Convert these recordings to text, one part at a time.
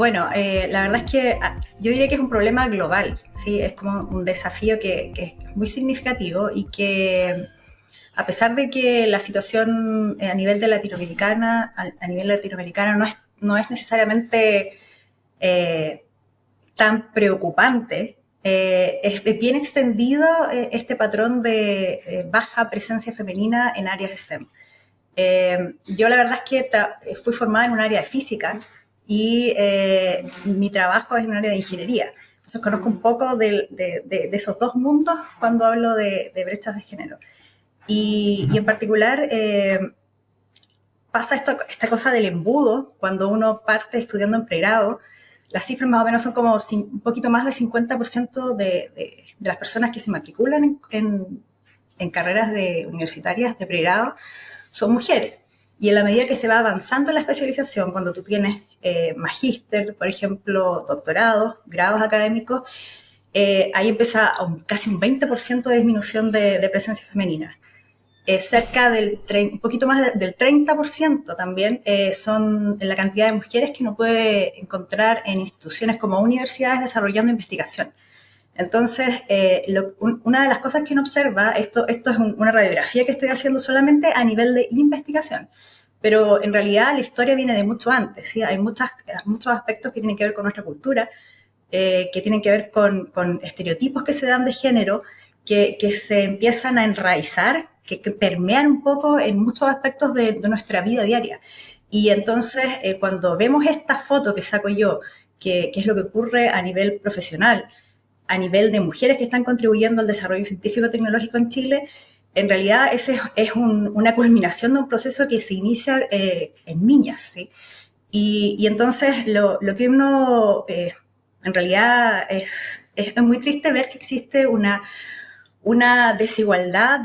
Bueno, la verdad es que yo diría que es un problema global, ¿sí? Es como un desafío que es muy significativo y que a pesar de que la situación a nivel de latinoamericana, a nivel latinoamericano no es necesariamente eh, tan preocupante, es bien extendido este patrón de baja presencia femenina en áreas de STEM. Yo la verdad es que fui formada en un área de física y mi trabajo es en un área de ingeniería. Entonces conozco un poco de esos dos mundos cuando hablo de brechas de género. Y en particular pasa esta cosa del embudo cuando uno parte estudiando en pregrado. Las cifras más o menos son como un poquito más del 50% de las personas que se matriculan en carreras universitarias de pregrado son mujeres. Y en la medida que se va avanzando en la especialización, cuando tú tienes magíster, por ejemplo, doctorados, grados académicos, ahí empieza casi un 20% de disminución de presencia femenina. Cerca un poquito más del 30% también son la cantidad de mujeres que uno puede encontrar en instituciones como universidades desarrollando investigación. Entonces, una de las cosas que uno observa, esto es una radiografía que estoy haciendo solamente a nivel de investigación, pero en realidad la historia viene de mucho antes, ¿sí? Hay muchos aspectos que tienen que ver con nuestra cultura, que tienen que ver con estereotipos que se dan de género, que se empiezan a enraizar, que permean un poco en muchos aspectos de nuestra vida diaria. Y entonces, cuando vemos esta foto que saco yo, que es lo que ocurre a nivel profesional, a nivel de mujeres que están contribuyendo al desarrollo científico-tecnológico en Chile, en realidad ese es una culminación de un proceso que se inicia en niñas, ¿sí? Y entonces lo que uno, en realidad es muy triste ver que existe una desigualdad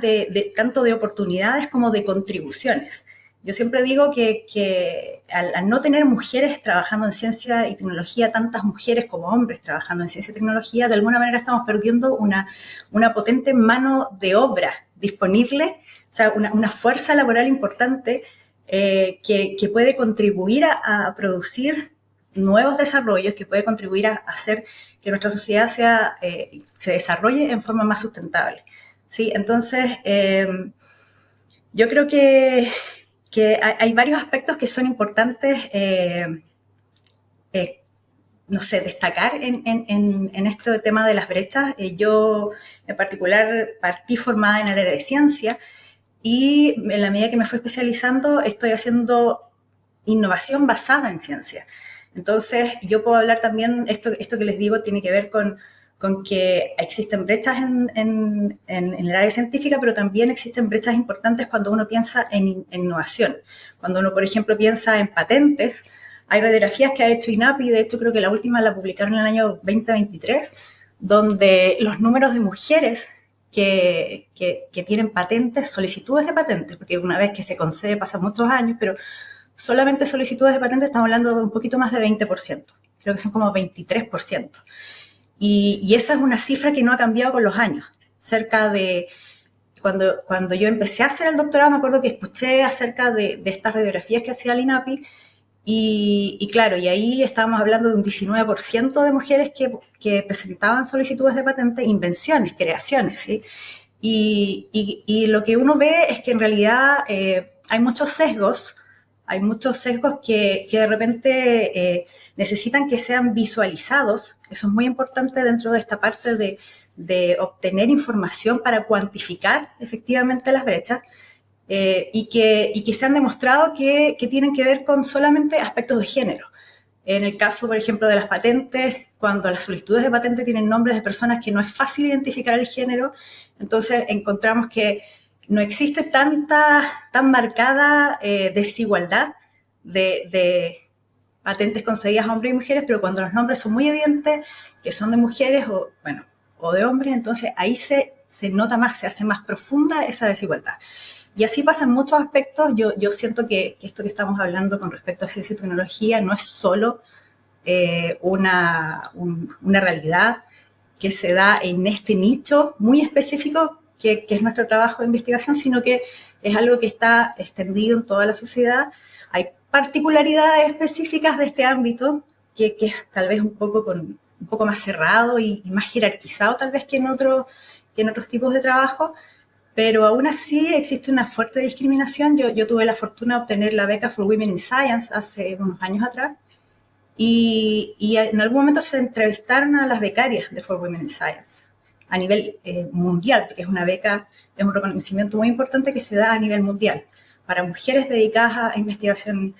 tanto de oportunidades como de contribuciones. Yo siempre digo que al no tener mujeres trabajando en ciencia y tecnología, tantas mujeres como hombres trabajando en ciencia y tecnología, de alguna manera estamos perdiendo una potente mano de obra disponible, o sea, una fuerza laboral importante que puede contribuir a producir nuevos desarrollos, que puede contribuir a hacer que nuestra sociedad se desarrolle en forma más sustentable. ¿Sí? Entonces, yo creo que hay varios aspectos que son importantes, no sé, destacar en este tema de las brechas. Yo, en particular, partí formada en el área de ciencia y en la medida que me fui especializando, estoy haciendo innovación basada en ciencia. Entonces, yo puedo hablar también, esto que les digo tiene que ver con que existen brechas en el área científica, pero también existen brechas importantes cuando uno piensa en innovación. Cuando uno, por ejemplo, piensa en patentes, hay radiografías que ha hecho INAPI, de hecho creo que la última la publicaron en el año 2023, donde los números de mujeres que tienen patentes, solicitudes de patentes, porque una vez que se concede pasan muchos años, pero solamente solicitudes de patentes estamos hablando de un poquito más de 20%, creo que son como 23%. Y esa es una cifra que no ha cambiado con los años. Cerca de, cuando yo empecé a hacer el doctorado, me acuerdo que escuché acerca de estas radiografías que hacía el INAPI, y claro, y ahí estábamos hablando de un 19% de mujeres que presentaban solicitudes de patente, invenciones, creaciones, ¿sí? Y lo que uno ve es que en realidad hay muchos sesgos que de repente necesitan que sean visualizados. Eso es muy importante dentro de esta parte de obtener información para cuantificar efectivamente las brechas. Y que se han demostrado que tienen que ver con solamente aspectos de género. En el caso, por ejemplo, de las patentes, cuando las solicitudes de patente tienen nombres de personas que no es fácil identificar el género, entonces encontramos que no existe tan marcada desigualdad de patentes concedidas a hombres y mujeres, pero cuando los nombres son muy evidentes, que son de mujeres o de hombres, entonces ahí se nota más, se hace más profunda esa desigualdad. Y así pasa en muchos aspectos. Yo siento que esto que estamos hablando con respecto a ciencia y tecnología no es solo una realidad que se da en este nicho muy específico que es nuestro trabajo de investigación, sino que es algo que está extendido en toda la sociedad. Hay particularidades específicas de este ámbito, que es tal vez un poco más cerrado y más jerarquizado tal vez que en otros tipos de trabajo, pero aún así existe una fuerte discriminación. Yo tuve la fortuna de obtener la beca For Women in Science hace unos años atrás, y en algún momento se entrevistaron a las becarias de For Women in Science a nivel mundial, porque es una beca, es un reconocimiento muy importante que se da a nivel mundial para mujeres dedicadas a investigación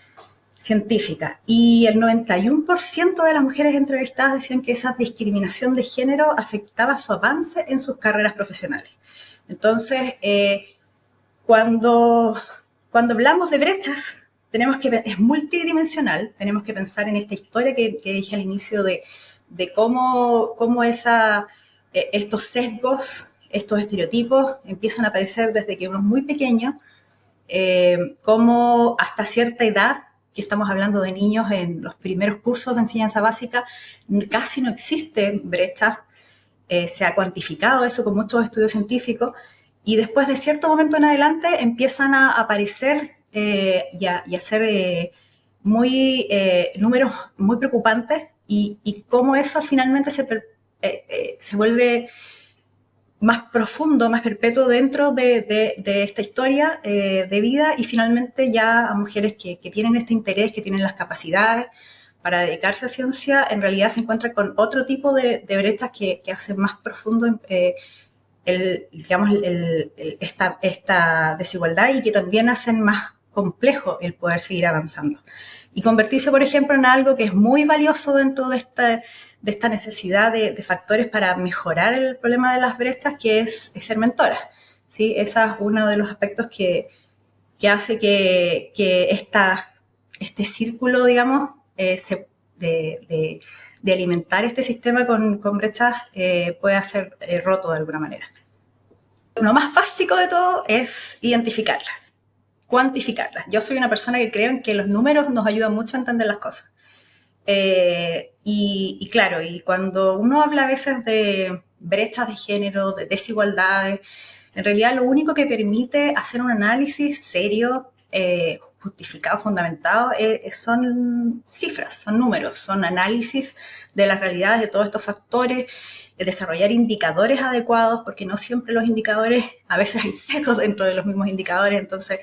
científica. Y el 91% de las mujeres entrevistadas decían que esa discriminación de género afectaba su avance en sus carreras profesionales. Entonces, cuando hablamos de brechas, es multidimensional, tenemos que pensar en esta historia que dije al inicio de cómo estos sesgos, estos estereotipos empiezan a aparecer desde que uno es muy pequeño, cómo hasta cierta edad, que estamos hablando de niños en los primeros cursos de enseñanza básica, casi no existen brechas. Se ha cuantificado eso con muchos estudios científicos, y después de cierto momento en adelante empiezan a aparecer y a ser números muy preocupantes, y cómo eso finalmente se vuelve más profundo, más perpetuo dentro de esta historia de vida, y finalmente ya a mujeres que tienen este interés, que tienen las capacidades para dedicarse a ciencia, en realidad se encuentran con otro tipo de brechas que hacen más profundo esta desigualdad, y que también hacen más complejo el poder seguir avanzando. Y convertirse, por ejemplo, en algo que es muy valioso dentro de esta necesidad de factores para mejorar el problema de las brechas, que es ser mentora, ¿sí? Ese es uno de los aspectos que hace que este círculo, digamos, de alimentar este sistema con brechas pueda ser roto de alguna manera. Lo más básico de todo es identificarlas, cuantificarlas. Yo soy una persona que creo en que los números nos ayudan mucho a entender las cosas. Y claro, y cuando uno habla a veces de brechas de género, de desigualdades, en realidad lo único que permite hacer un análisis serio, justificado, fundamentado, son cifras, son números, son análisis de las realidades de todos estos factores, desarrollar indicadores adecuados, porque no siempre los indicadores, a veces hay sesgos dentro de los mismos indicadores. Entonces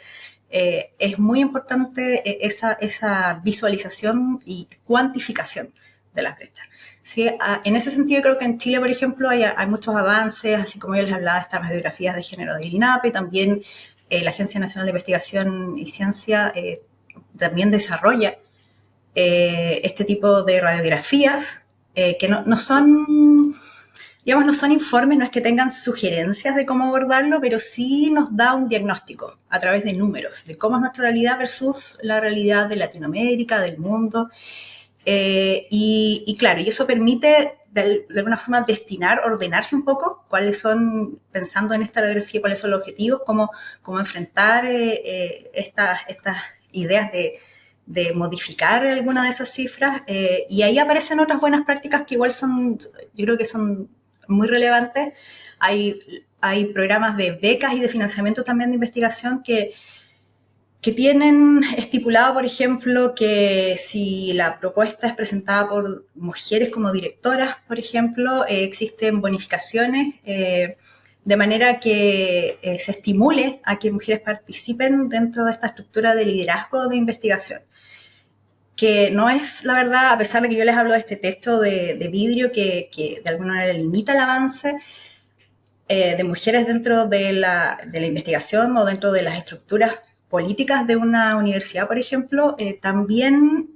es muy importante esa visualización y cuantificación de las brechas. ¿Sí? En ese sentido, creo que en Chile, por ejemplo, hay muchos avances, así como yo les hablaba de estas radiografías de género del INAPE. También la Agencia Nacional de Investigación y Ciencia también desarrolla este tipo de radiografías que no son, digamos, no son informes, no es que tengan sugerencias de cómo abordarlo, pero sí nos da un diagnóstico a través de números, de cómo es nuestra realidad versus la realidad de Latinoamérica, del mundo. Y claro, y eso permite de alguna forma destinar, ordenarse un poco cuáles son, pensando en esta radiografía, cuáles son los objetivos, cómo enfrentar estas ideas de modificar alguna de esas cifras. Y ahí aparecen otras buenas prácticas que igual yo creo que son muy relevantes. Hay programas de becas y de financiamiento también de investigación que tienen estipulado, por ejemplo, que si la propuesta es presentada por mujeres como directoras, por ejemplo, existen bonificaciones de manera que se estimule a que mujeres participen dentro de esta estructura de liderazgo de investigación. Que no es, la verdad, a pesar de que yo les hablo de este techo de vidrio que de alguna manera limita el avance de mujeres dentro de la investigación o dentro de las estructuras políticas de una universidad, por ejemplo, también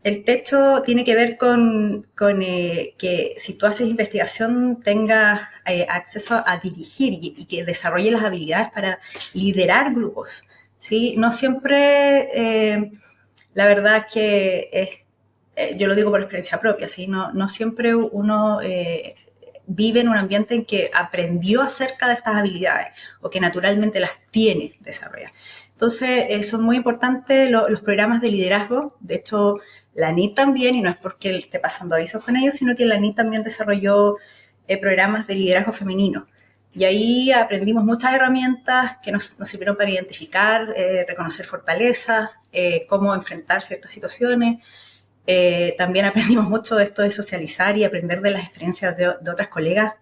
el techo tiene que ver con que si tú haces investigación tengas acceso a dirigir y que desarrolle las habilidades para liderar grupos, ¿sí? No siempre, la verdad es que yo lo digo por experiencia propia, ¿sí? No siempre uno vive en un ambiente en que aprendió acerca de estas habilidades o que naturalmente las tiene desarrolladas. Entonces, son muy importantes los programas de liderazgo. De hecho, la ANIT también, y no es porque esté pasando avisos con ellos, sino que la ANIT también desarrolló programas de liderazgo femenino. Y ahí aprendimos muchas herramientas que nos sirvieron para identificar, reconocer fortalezas, cómo enfrentar ciertas situaciones. También aprendimos mucho de esto de socializar y aprender de las experiencias de otras colegas.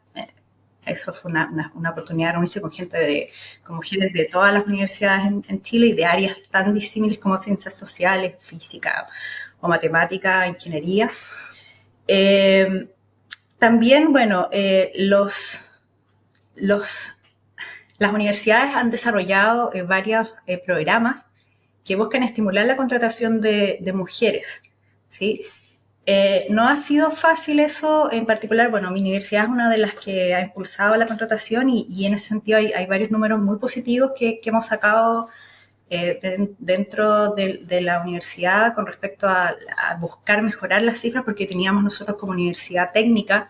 Eso fue una oportunidad de reunirse con mujeres de todas las universidades en Chile y de áreas tan disímiles como ciencias sociales, física o matemática, ingeniería. También, bueno, las universidades han desarrollado varios programas que buscan estimular la contratación de mujeres, ¿sí? No ha sido fácil eso en particular. Bueno, mi universidad es una de las que ha impulsado la contratación y en ese sentido hay varios números muy positivos que hemos sacado dentro de la universidad con respecto a buscar mejorar las cifras, porque teníamos nosotros como universidad técnica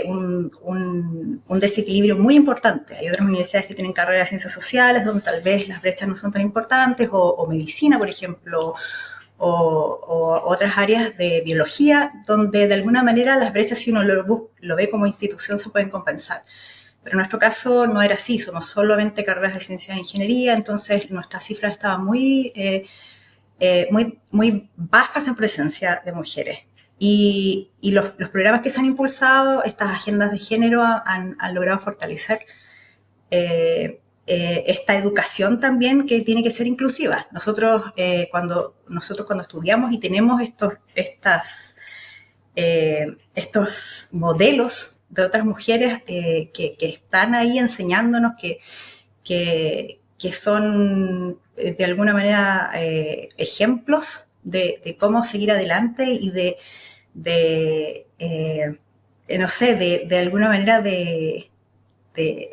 un desequilibrio muy importante. Hay otras universidades que tienen carreras de ciencias sociales donde tal vez las brechas no son tan importantes, o medicina, por ejemplo, o otras áreas de biología, donde de alguna manera las brechas, si uno lo ve como institución, se pueden compensar. Pero en nuestro caso no era así, somos solamente carreras de ciencias e ingeniería, entonces nuestras cifras estaban muy bajas en presencia de mujeres. Y los programas que se han impulsado, estas agendas de género, han logrado fortalecer esta educación también, que tiene que ser inclusiva. Nosotros cuando estudiamos y tenemos estos modelos de otras mujeres que están ahí enseñándonos, que son de alguna manera ejemplos de cómo seguir adelante y no sé, de alguna manera de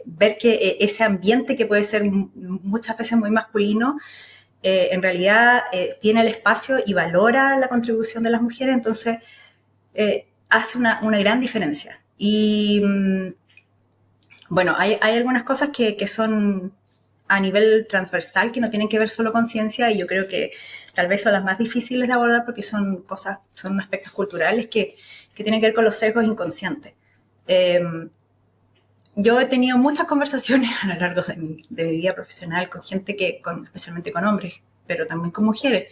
ver que ese ambiente que puede ser muchas veces muy masculino, en realidad tiene el espacio y valora la contribución de las mujeres, entonces hace una gran diferencia. Y bueno, hay algunas cosas que son a nivel transversal, que no tienen que ver solo con ciencia, y yo creo que tal vez son las más difíciles de abordar porque son aspectos culturales que tienen que ver con los sesgos inconscientes. Yo he tenido muchas conversaciones a lo largo de mi vida profesional con gente especialmente con hombres, pero también con mujeres,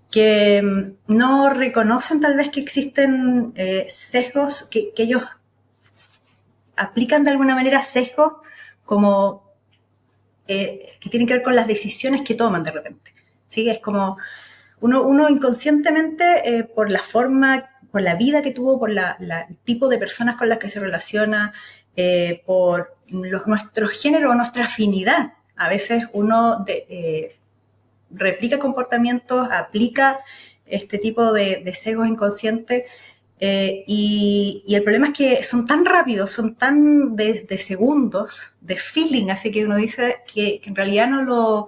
que no reconocen tal vez que existen sesgos, que ellos aplican de alguna manera sesgos como que tienen que ver con las decisiones que toman de repente. ¿Sí? Es como uno inconscientemente, por la forma, por la vida que tuvo, por el tipo de personas con las que se relaciona, por nuestro género o nuestra afinidad. A veces uno replica comportamientos, aplica este tipo de sesgos inconscientes, y el problema es que son tan rápidos, son tan de segundos, de feeling, así que uno dice que en realidad no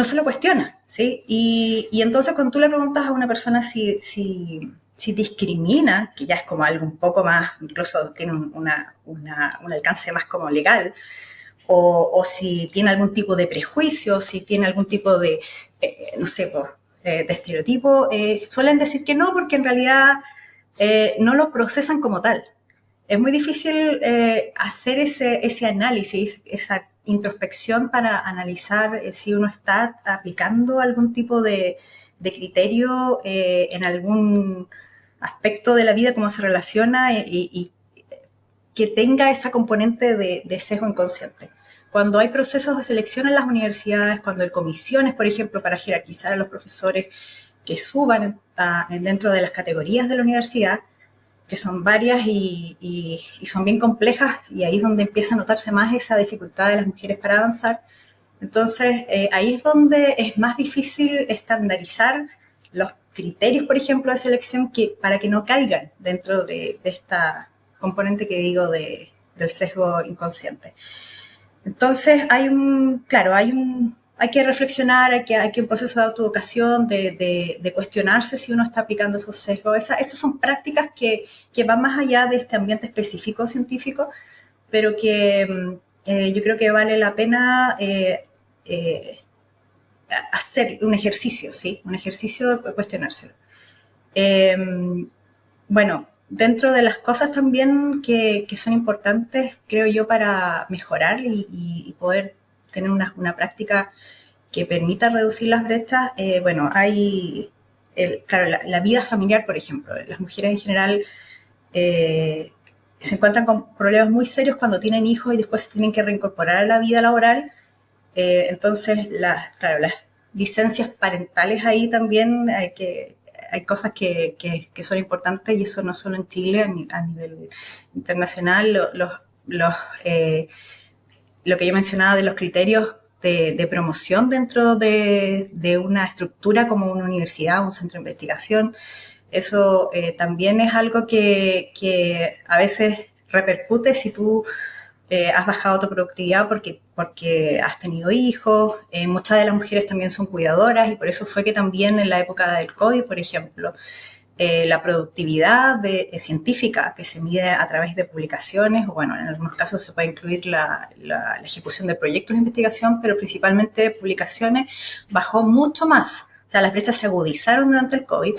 se lo cuestiona, ¿sí? Y entonces cuando tú le preguntas a una persona si discrimina, que ya es como algo un poco más, incluso tiene un alcance más como legal, o si tiene algún tipo de prejuicio, si tiene algún tipo de, no sé, de estereotipo, suelen decir que no, porque en realidad no lo procesan como tal. Es muy difícil hacer ese análisis, esa introspección para analizar si uno está aplicando algún tipo de criterio en algún aspecto de la vida, cómo se relaciona, y que tenga esa componente de sesgo inconsciente. Cuando hay procesos de selección en las universidades, cuando hay comisiones, por ejemplo, para jerarquizar a los profesores que suban dentro de las categorías de la universidad, que son varias y son bien complejas, y ahí es donde empieza a notarse más esa dificultad de las mujeres para avanzar. Entonces, ahí es donde es más difícil estandarizar los criterios, por ejemplo, de selección, para que no caigan dentro de esta componente que digo del sesgo inconsciente. Entonces, hay que reflexionar, hay que un proceso de autoeducación, de cuestionarse si uno está aplicando esos sesgos. Esas son prácticas que van más allá de este ambiente específico científico, pero que yo creo que vale la pena hacer un ejercicio, ¿sí? Un ejercicio de cuestionárselo. Bueno, dentro de las cosas también que son importantes, creo yo, para mejorar y poder tener una práctica que permita reducir las brechas, bueno, hay claro, la vida familiar, por ejemplo. Las mujeres en general se encuentran con problemas muy serios cuando tienen hijos y después se tienen que reincorporar a la vida laboral. Entonces, claro, las licencias parentales ahí también hay cosas que son importantes y eso no solo en Chile, a nivel internacional. Lo que yo mencionaba de los criterios de promoción dentro de una estructura como una universidad, un centro de investigación, eso también es algo que a veces repercute si tú has bajado tu productividad porque has tenido hijos. Muchas de las mujeres también son cuidadoras y por eso fue que también en la época del COVID, por ejemplo, la productividad científica que se mide a través de publicaciones, o bueno, en algunos casos se puede incluir la ejecución de proyectos de investigación, pero principalmente publicaciones, bajó mucho más. O sea, las brechas se agudizaron durante el COVID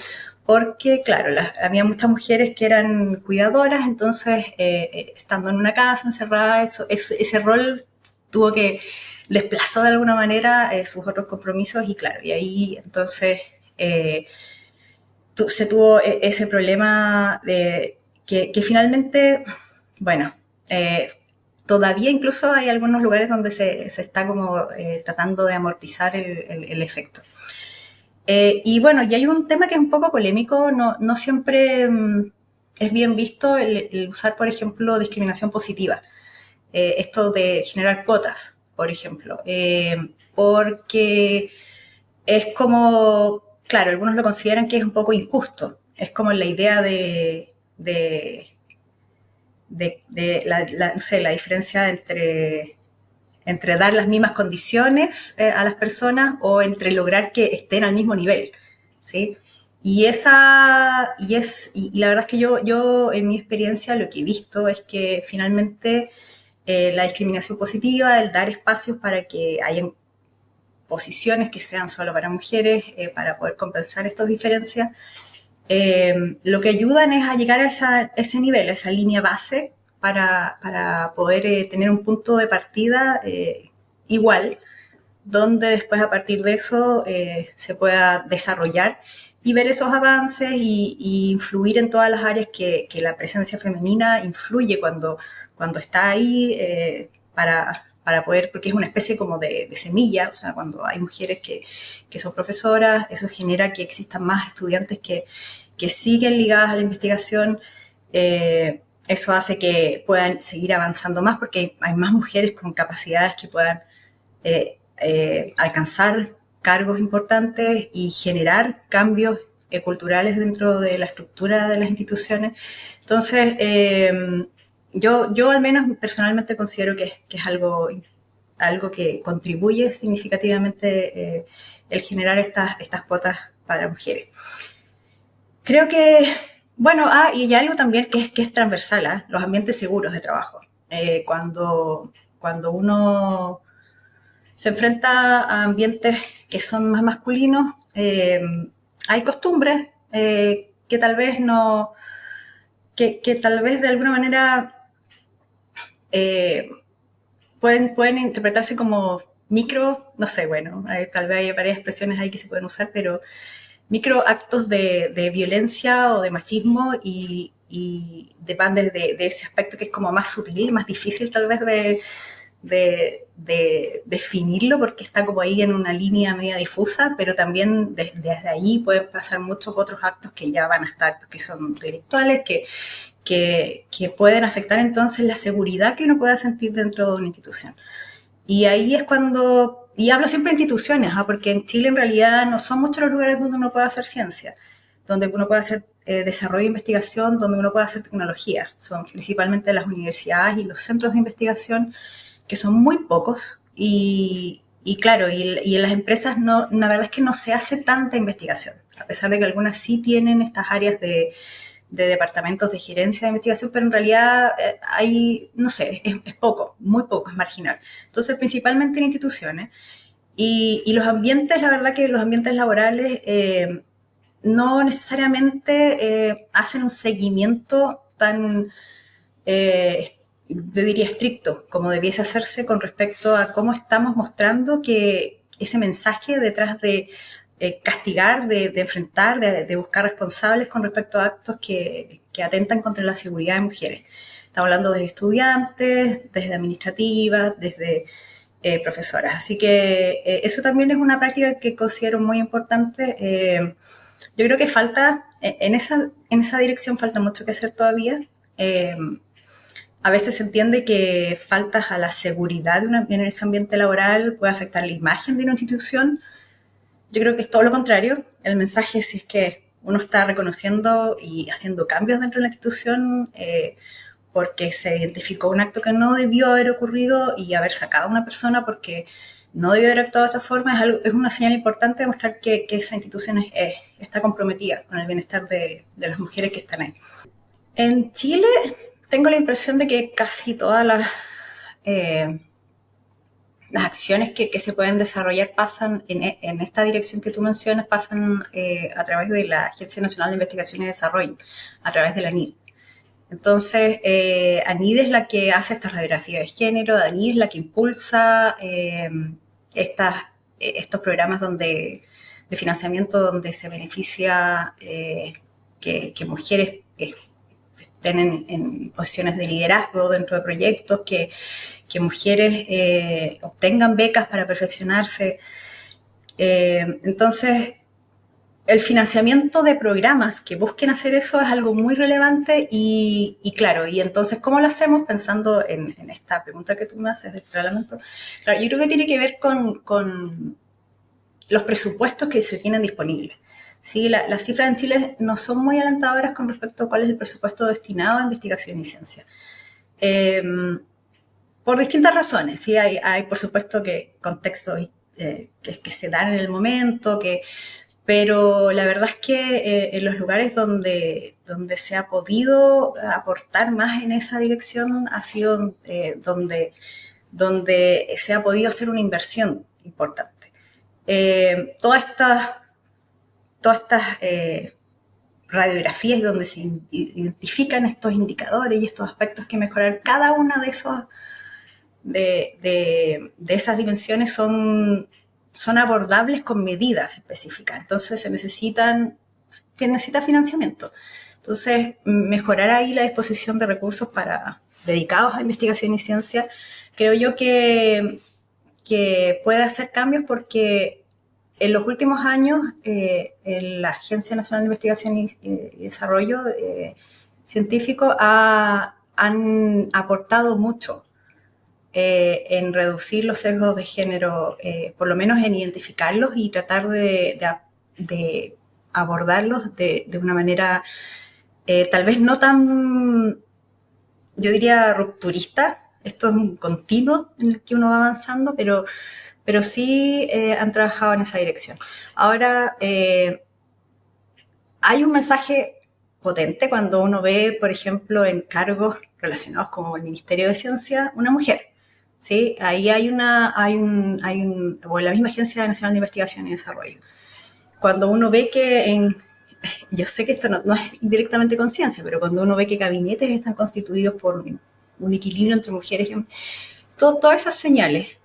porque, claro, había muchas mujeres que eran cuidadoras, entonces, estando en una casa encerrada, ese rol tuvo que desplazó de alguna manera sus otros compromisos y, claro, y ahí entonces se tuvo ese problema de que finalmente, bueno, todavía incluso hay algunos lugares donde se está como tratando de amortizar el efecto. Y bueno, y hay un tema que es un poco polémico, no siempre es bien visto el usar, por ejemplo, discriminación positiva. Esto de generar cuotas, por ejemplo, porque es como, claro, algunos lo consideran que es un poco injusto. Es como la idea de no sé, la diferencia entre dar las mismas condiciones a las personas o entre lograr que estén al mismo nivel, ¿sí? Y la verdad es que yo en mi experiencia lo que he visto es que finalmente la discriminación positiva, el dar espacios para que hayan posiciones que sean solo para mujeres, para poder compensar estas diferencias, lo que ayudan es a llegar a ese nivel, a esa línea base, para poder tener un punto de partida igual, donde después a partir de eso se pueda desarrollar y ver esos avances y influir en todas las áreas que la presencia femenina influye cuando está ahí para poder, porque es una especie como de semilla, o sea, cuando hay mujeres que son profesoras, eso genera que existan más estudiantes que siguen ligadas a la investigación. Eso hace que puedan seguir avanzando más porque hay más mujeres con capacidades que puedan alcanzar cargos importantes y generar cambios culturales dentro de la estructura de las instituciones. Entonces, yo al menos personalmente considero que es algo que contribuye significativamente el generar estas cuotas para mujeres. Creo que, bueno, y hay algo también que es transversal, ¿eh? Los ambientes seguros de trabajo. Cuando uno se enfrenta a ambientes que son más masculinos, hay costumbres que tal vez no, que tal vez de alguna manera eh, pueden interpretarse como micro, no sé, bueno, tal vez hay varias expresiones ahí que se pueden usar, pero micro actos de violencia o de machismo y depende de ese aspecto que es como más sutil, más difícil tal vez de definirlo porque está como ahí en una línea media difusa, pero también desde ahí pueden pasar muchos otros actos que ya van hasta actos que son delictuales, que pueden afectar entonces la seguridad que uno pueda sentir dentro de una institución. Y ahí es cuando, y hablo siempre de instituciones, porque en Chile en realidad no son muchos los lugares donde uno puede hacer ciencia, donde uno puede hacer desarrollo e investigación, donde uno puede hacer tecnología. Son principalmente las universidades y los centros de investigación, que son muy pocos, y claro, y en las empresas la verdad es que no se hace tanta investigación, a pesar de que algunas sí tienen estas áreas de departamentos de gerencia de investigación, pero en realidad hay, no sé, es poco, muy poco, es marginal. Entonces, principalmente en instituciones. Y los ambientes, la verdad que los ambientes laborales no necesariamente hacen un seguimiento tan, yo diría, estricto como debiese hacerse con respecto a cómo estamos mostrando que ese mensaje detrás de castigar, de enfrentar, de buscar responsables con respecto a actos que atentan contra la seguridad de mujeres. Estamos hablando de estudiantes, desde administrativas, desde profesoras. Así que eso también es una práctica que considero muy importante. Yo creo que falta, en esa dirección falta mucho que hacer todavía. A veces se entiende que faltas a la seguridad en ese ambiente laboral puede afectar la imagen de una institución. Yo creo que es todo lo contrario. El mensaje, si es que uno está reconociendo y haciendo cambios dentro de la institución, porque se identificó un acto que no debió haber ocurrido y haber sacado a una persona porque no debió haber actuado de esa forma, es una señal importante de mostrar que esa institución está comprometida con el bienestar de las mujeres que están ahí. En Chile tengo la impresión de que casi todas las acciones que se pueden desarrollar pasan en esta dirección que tú mencionas, pasan a través de la Agencia Nacional de Investigación y Desarrollo, a través de la ANID. Entonces, ANID es la que hace esta radiografía de género, ANID es la que impulsa estos programas de financiamiento donde se beneficia que mujeres estén en posiciones de liderazgo dentro de proyectos, que mujeres obtengan becas para perfeccionarse. Entonces, el financiamiento de programas que busquen hacer eso es algo muy relevante y claro, y entonces, ¿cómo lo hacemos? Pensando en esta pregunta que tú me haces del Parlamento. Claro, yo creo que tiene que ver con los presupuestos que se tienen disponibles. ¿Sí? Las cifras en Chile no son muy alentadoras con respecto a cuál es el presupuesto destinado a investigación y ciencia. Por distintas razones, ¿sí? Hay por supuesto que contextos que se dan en el momento, pero la verdad es que en los lugares donde se ha podido aportar más en esa dirección ha sido donde se ha podido hacer una inversión importante. Todas estas radiografías donde se identifican estos indicadores y estos aspectos que mejorar, cada una de esas dimensiones son abordables con medidas específicas. Entonces se necesita financiamiento. Entonces, mejorar ahí la disposición de recursos dedicados a investigación y ciencia, creo yo que puede hacer cambios porque en los últimos años en la Agencia Nacional de Investigación y Desarrollo Científico han aportado mucho en reducir los sesgos de género, por lo menos en identificarlos y tratar de abordarlos de una manera tal vez no tan, yo diría, rupturista. Esto es un continuo en el que uno va avanzando, pero sí han trabajado en esa dirección. Ahora, hay un mensaje potente cuando uno ve, por ejemplo, en cargos relacionados con el Ministerio de Ciencia, una mujer. ¿Sí? Ahí o en la misma Agencia Nacional de Investigación y Desarrollo. Cuando uno ve que yo sé que esto no es directamente con ciencia, pero cuando uno ve que gabinetes están constituidos por un equilibrio entre mujeres, todas esas señales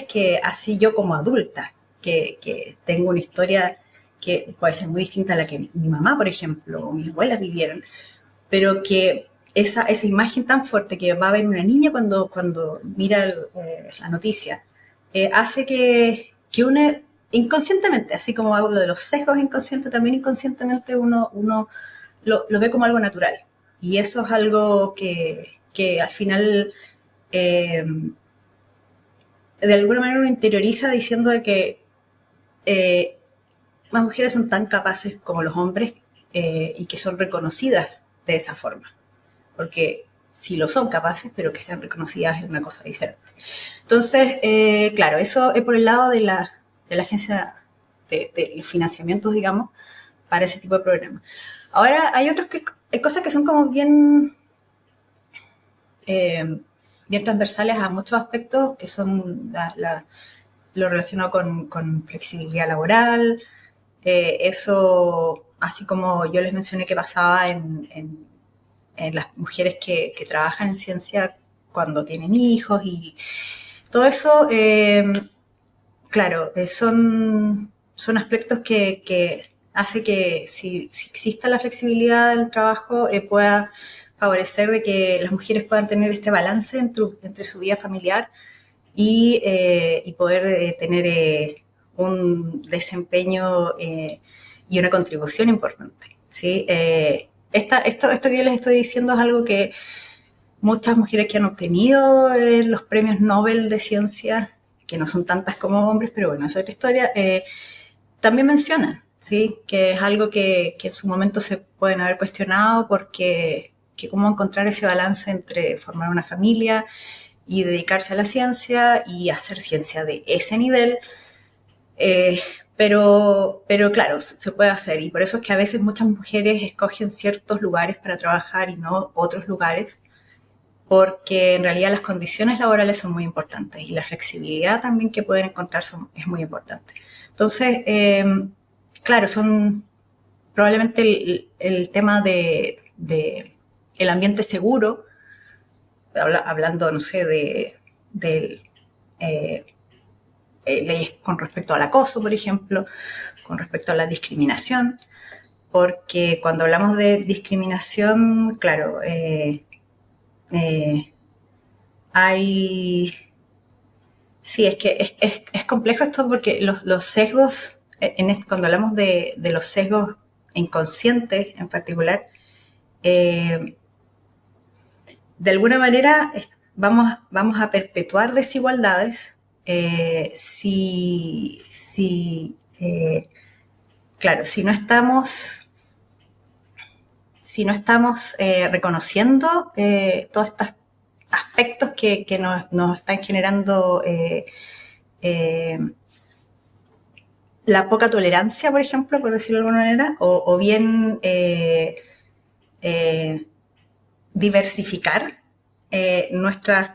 que así yo como adulta, que tengo una historia que puede ser muy distinta a la que mi mamá, por ejemplo, o mis abuelas vivieron, pero que esa imagen tan fuerte que va a ver una niña cuando mira la noticia, hace que uno inconscientemente, así como hablo de los sesgos inconscientes, también inconscientemente uno lo ve como algo natural. Y eso es algo que al final de alguna manera uno interioriza diciendo de que las mujeres son tan capaces como los hombres y que son reconocidas de esa forma. Porque sí lo son capaces, pero que sean reconocidas es una cosa diferente. Entonces, claro, eso es por el lado de la agencia de los financiamientos, digamos, para ese tipo de programas. Ahora, hay otras cosas que son como bien transversales a muchos aspectos, que son lo relacionado con flexibilidad laboral, eso, así como yo les mencioné que pasaba en las mujeres que trabajan en ciencia cuando tienen hijos y todo eso claro, son aspectos que hace que si exista la flexibilidad del trabajo, pueda favorecer de que las mujeres puedan tener este balance entre su vida familiar y poder tener un desempeño y una contribución importante. ¿Sí? Esto que yo les estoy diciendo es algo que muchas mujeres que han obtenido los premios Nobel de Ciencia, que no son tantas como hombres, pero bueno, esa es otra historia, también mencionan, ¿sí? Que es algo que en su momento se pueden haber cuestionado porque que cómo encontrar ese balance entre formar una familia y dedicarse a la ciencia y hacer ciencia de ese nivel. Eh, pero claro, se puede hacer y por eso es que a veces muchas mujeres escogen ciertos lugares para trabajar y no otros lugares, porque en realidad las condiciones laborales son muy importantes y la flexibilidad también que pueden encontrar es muy importante. Entonces, claro, son probablemente el tema de el ambiente seguro, hablando, no sé, de eh, leyes con respecto al acoso, por ejemplo, con respecto a la discriminación, porque cuando hablamos de discriminación, claro, eh, hay... Sí, es que es complejo esto porque los sesgos, cuando hablamos de los sesgos inconscientes en particular, eh, de alguna manera vamos a perpetuar desigualdades claro, si no estamos reconociendo todos estos aspectos que nos están generando eh, la poca tolerancia, por ejemplo, por decirlo de alguna manera, o bien eh, diversificar nuestras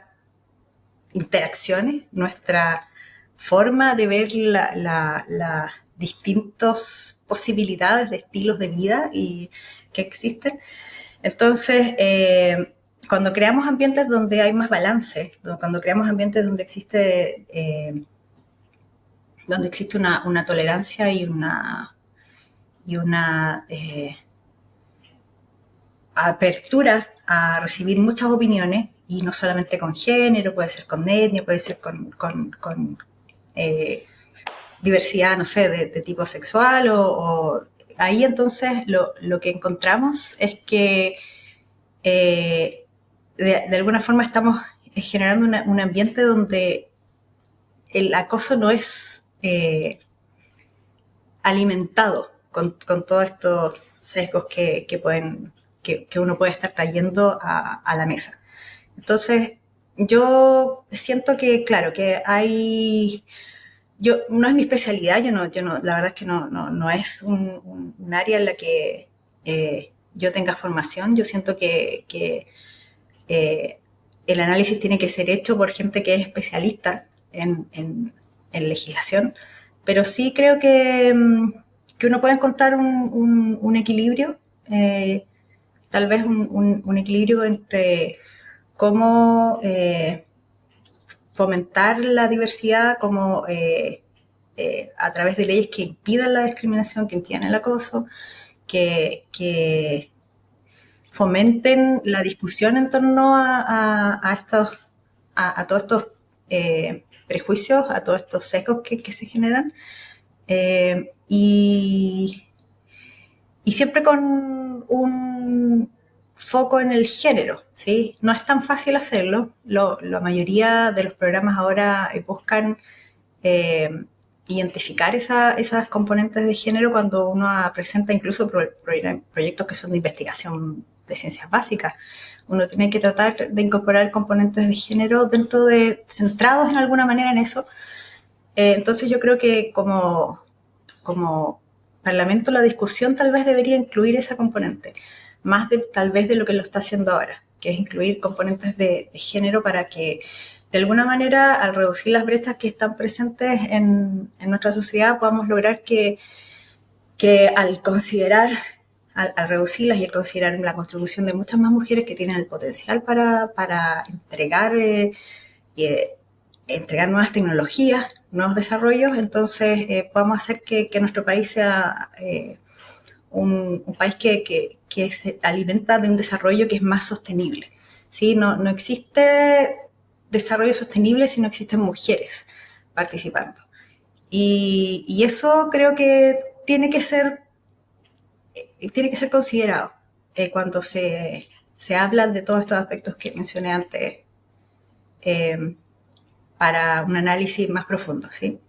interacciones, nuestra forma de ver las distintas posibilidades de estilos de vida que existen. Entonces, cuando creamos ambientes donde hay más balance, cuando creamos ambientes donde existe una tolerancia y una apertura a recibir muchas opiniones, y no solamente con género, puede ser con etnia, puede ser con eh, diversidad, no sé, de tipo sexual, o ahí entonces lo que encontramos es que de alguna forma estamos generando un ambiente donde el acoso no es alimentado con todos estos sesgos que uno puede estar trayendo a la mesa. Entonces, yo siento que, claro, que hay... No es mi especialidad, la verdad es que no es un área en la que yo tenga formación. Yo siento que el análisis tiene que ser hecho por gente que es especialista en legislación, pero sí creo que uno puede encontrar un equilibrio, tal vez un equilibrio entre cómo fomentar la diversidad, cómo a través de leyes que impidan la discriminación, que impidan el acoso, que fomenten la discusión en torno a todos estos prejuicios, a todos estos sesgos que se generan, y siempre con un foco en el género, ¿sí? No es tan fácil hacerlo. La mayoría de los programas ahora buscan eh, identificar esas componentes de género cuando uno presenta incluso proyectos que son de investigación de ciencias básicas. Uno tiene que tratar de incorporar componentes de género centrados en alguna manera en eso. Entonces yo creo que como Parlamento la discusión tal vez debería incluir esa componente, más tal vez de lo que lo está haciendo ahora, que es incluir componentes de género para que de alguna manera, al reducir las brechas que están presentes en nuestra sociedad, podamos lograr que al reducirlas y al considerar la contribución de muchas más mujeres que tienen el potencial para entregar entregar nuevas tecnologías, nuevos desarrollos, entonces podamos hacer que nuestro país sea un país que se alimenta de un desarrollo que es más sostenible. ¿Sí? No existe desarrollo sostenible si no existen mujeres participando. Y eso creo que tiene que ser considerado cuando se habla de todos estos aspectos que mencioné antes, para un análisis más profundo, ¿sí?